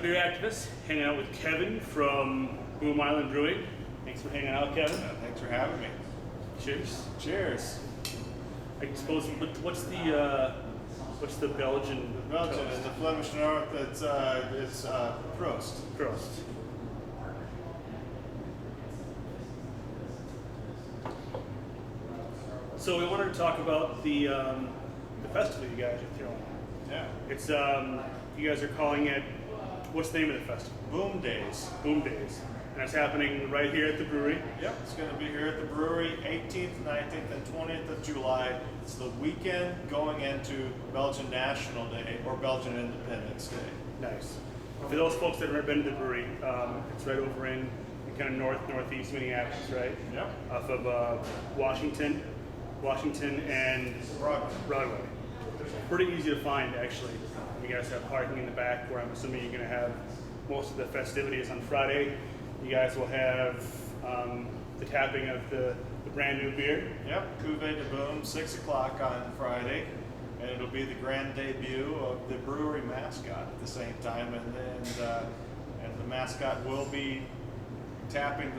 Beer Activist, hanging out with Kevin from Boom Island Brewing. Thanks for hanging out, Kevin. Thanks for having me. Cheers. Cheers. I suppose, what's the Belgian? Belgian toast? in the Flemish North. It's Prost. Prost. So we wanted to talk about the festival you guys are throwing. Yeah. It's you guys are calling it. What's the name of the festival? Boom Days. Boom Days, and it's happening right here at the brewery. Yep. It's going to be here at the brewery, 18th, 19th, and 20th of July. It's the weekend going into Belgian National Day or Belgian Independence Day. Nice. For those folks that have never been to the brewery, it's right over in kind of northeast Minneapolis, right? Yep. Off of Washington and Broadway. Pretty easy to find, actually. You guys have parking in the back, where I'm assuming you're going to have most of the festivities on Friday. You guys will have the tapping of the brand new beer. Yep. Cuvée De Boom, 6 o'clock on Friday. And it'll be the grand debut of the brewery mascot at the same time, and the mascot will be tapping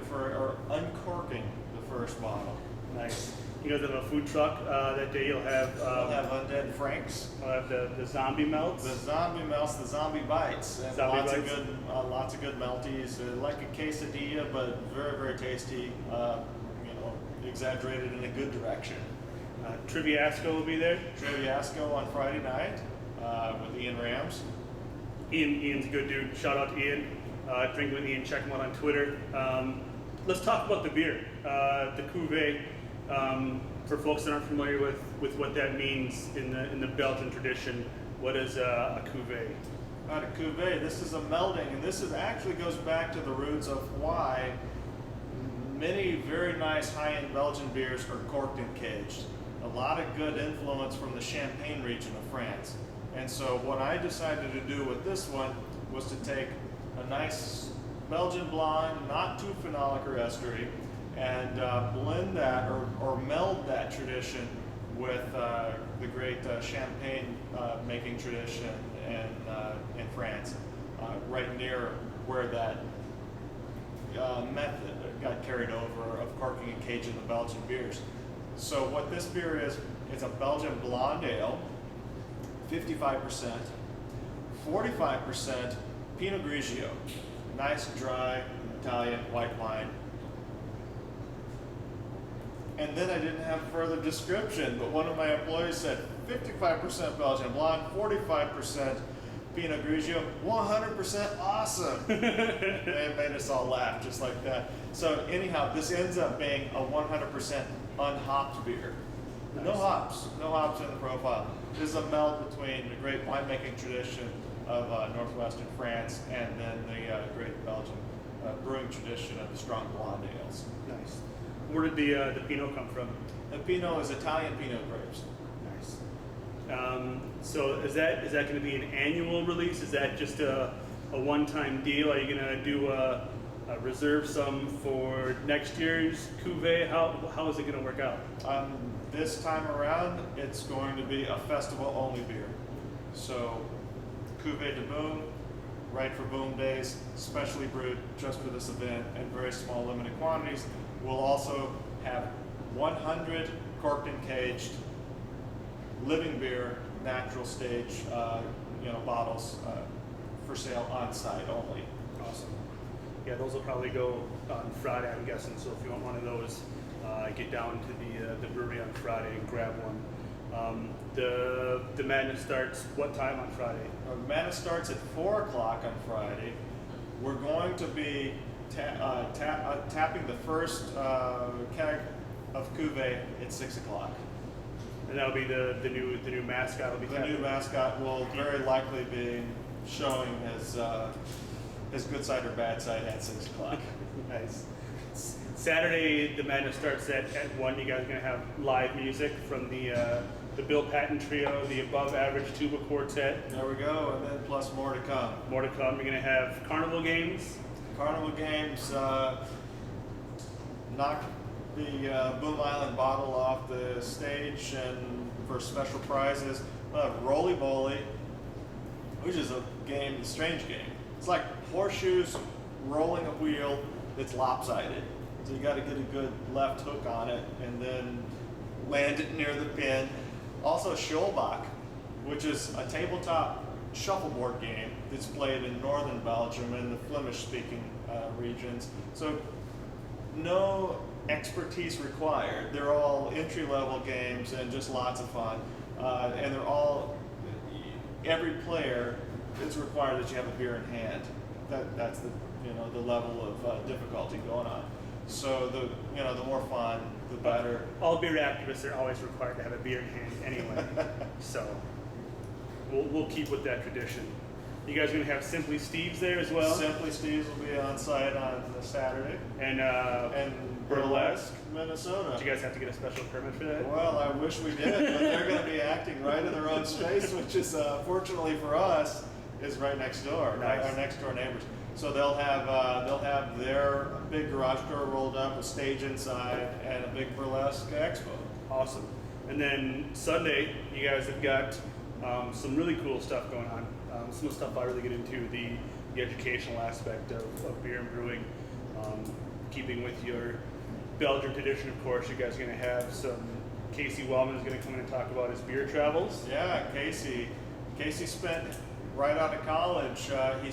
uncorking the first bottle. Nice. You guys have a food truck that day. You'll have We'll have Undead Franks, we'll have the zombie melts. the zombie melts, the zombie bites, and Zombie lots bites. of lots of good melties, like a quesadilla, but very very tasty. Exaggerated in a good direction. Triviasco will be there. Triviasco on Friday night with Ian Rams. Ian's a good dude. Shout out to Ian. Drink with Ian. Check him out on Twitter. Let's talk about the beer, the Cuvée. For folks that aren't familiar with what that means in the Belgian tradition, what is a Cuvée? A Cuvée. This is a melding, and this actually goes back to the roots of why many very nice high-end Belgian beers are corked and caged. A lot of good influence from the Champagne region of France. And so what I decided to do with this one was to take a nice Belgian blonde, not too phenolic or estery, and blend that or meld that tradition with the great champagne making tradition in France, right near where that method got carried over of corking and caging the Belgian beers. So what this beer is, it's a Belgian blonde ale, 55%, 45% Pinot Grigio, nice dry Italian white wine. And then I didn't have further description, but one of my employees said 55% Belgian blonde, 45% Pinot Grigio, 100% awesome. They made us all laugh just like that. So anyhow, this ends up being a 100% unhopped beer. Nice. No hops in the profile. This is a meld between the great winemaking tradition of northwestern France and then the great Belgian brewing tradition of the strong blonde ales. Nice. Where did the Pinot come from? The Pinot is Italian Pinot grapes. Nice. So is that going to be an annual release? Is that just a one-time deal? Are you going to do a reserve some for next year's Cuvée? How is it going to work out? This time around, it's going to be a festival-only beer. So Cuvée De Boom, right for Boom Days, specially brewed just for this event in very small limited quantities. We'll also have 100 corked and caged living beer, natural stage, bottles for sale on site only. Awesome. Yeah, those will probably go on Friday, I'm guessing. So if you want one of those, get down to the brewery on Friday and grab one. The madness starts what time on Friday? Madness starts at 4 o'clock on Friday. We're going to be tapping the first keg of Cuvée at 6 o'clock. And that'll be the new mascot. Will be The new mascot will very likely be showing his good side or bad side at 6 o'clock. Nice. Saturday, the madness starts at 1. You guys are going to have live music from the Bill Patton Trio, the Above Average Tuba Quartet. There we go, and then plus more to come. More to come. You're going to have carnival games. Carnival games, knock the Boom Island bottle off the stage, and for special prizes, we'll have Roly Boly, which is a strange game. It's like horseshoes rolling a wheel that's lopsided. So you got to get a good left hook on it and then land it near the pin. Also Scholbach, which is a tabletop shuffleboard game that's played in northern Belgium and the Flemish-speaking regions. So no expertise required. They're all entry-level games and just lots of fun. And they're all, every player, it's required that you have a beer in hand. That's the the level of difficulty going on. So the more fun, the better. All beer activists are always required to have a beer in hand anyway. So we'll keep with that tradition. You guys are going to have Simply Steve's there as well? Simply Steve's will be on site on Saturday. And Burlesque, Minnesota. Did you guys have to get a special permit for that? Well, I wish we did, but they're going to be acting right in their own space, which is, fortunately for us, is right next door, nice. Our next door neighbors. So they'll have their big garage door rolled up, a stage inside, and a big burlesque expo. Awesome. And then Sunday, you guys have got some really cool stuff going on. Some of the stuff I really get into, the educational aspect of beer and brewing. Keeping with your Belgian tradition, of course, you guys are going to have some. Casey Wellman is going to come in and talk about his beer travels. Yeah, Casey spent right out of college. He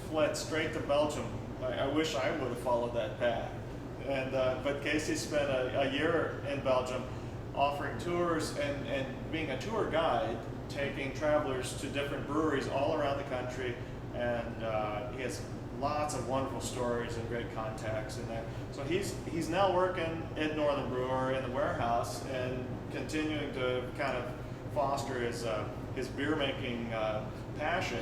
fled straight to Belgium. I wish I would have followed that path. And but Casey spent a year in Belgium, offering tours and being a tour guide, taking travelers to different breweries all around the country, and he has lots of wonderful stories and great contacts in there. So he's now working at Northern Brewer in the warehouse and continuing to kind of foster his beer making passion.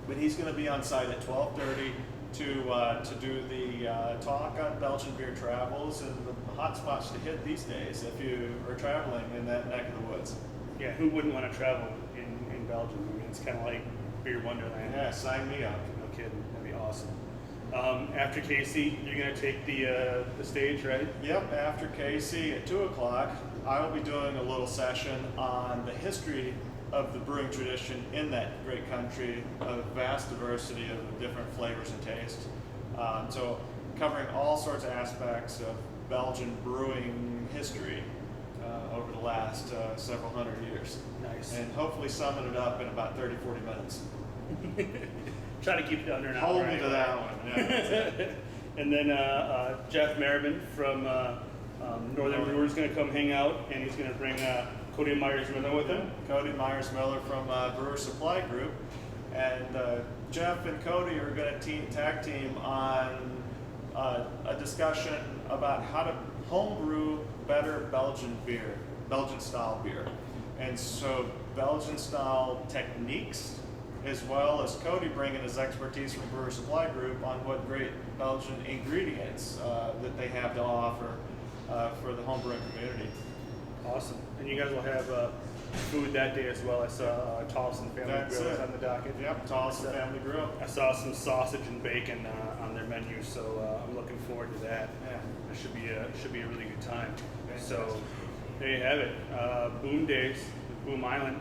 But he's going to be on site at 12:30 to do the talk on Belgian beer travels and the hot spots to hit these days if you are traveling in that neck of the woods. Yeah, who wouldn't want to travel in Belgium? I mean, it's kind of like beer wonderland. Yeah, sign me up. No kidding, that'd be awesome. After Casey, you're going to take the stage, right? Yep, after Casey at 2 o'clock, I will be doing a little session on the history of the brewing tradition in that great country, of vast diversity of different flavors and tastes. So covering all sorts of aspects of Belgian brewing history over the last several hundred years. Nice. And hopefully summing it up in about 30, 40 minutes. Try to keep it under an hour. Hold me anyway. to that one. Yeah, and then Jeff Merriman from Northern Brewer is going to come hang out, and he's going to bring Cody Myers-Miller with him. Cody Myers-Miller from Brewer Supply Group. And Jeff and Cody are going to tag team on a discussion about how to homebrew better Belgian beer, Belgian style beer. And so Belgian style techniques, as well as Cody bringing his expertise from Brewer Supply Group on what great Belgian ingredients that they have to offer for the homebrewing community. Awesome. And you guys will have food that day as well. I saw Tolson Family Grill is on the docket. Yep, Tolson Family Grill. I saw some sausage and bacon on their menu, so I'm looking forward to that. Yeah. It should be a really good time. So there you have it. Boom Days, Boom Island,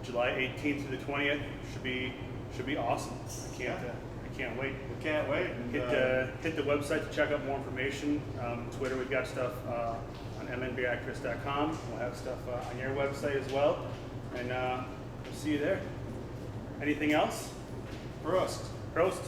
July 18th to the 20th. Should be awesome. I can't wait. We can't wait. And, Hit the website to check out more information. Twitter, we've got stuff on mnbeeractivist.com. We'll have stuff on your website as well. And we'll see you there. Anything else? Prost. Prost.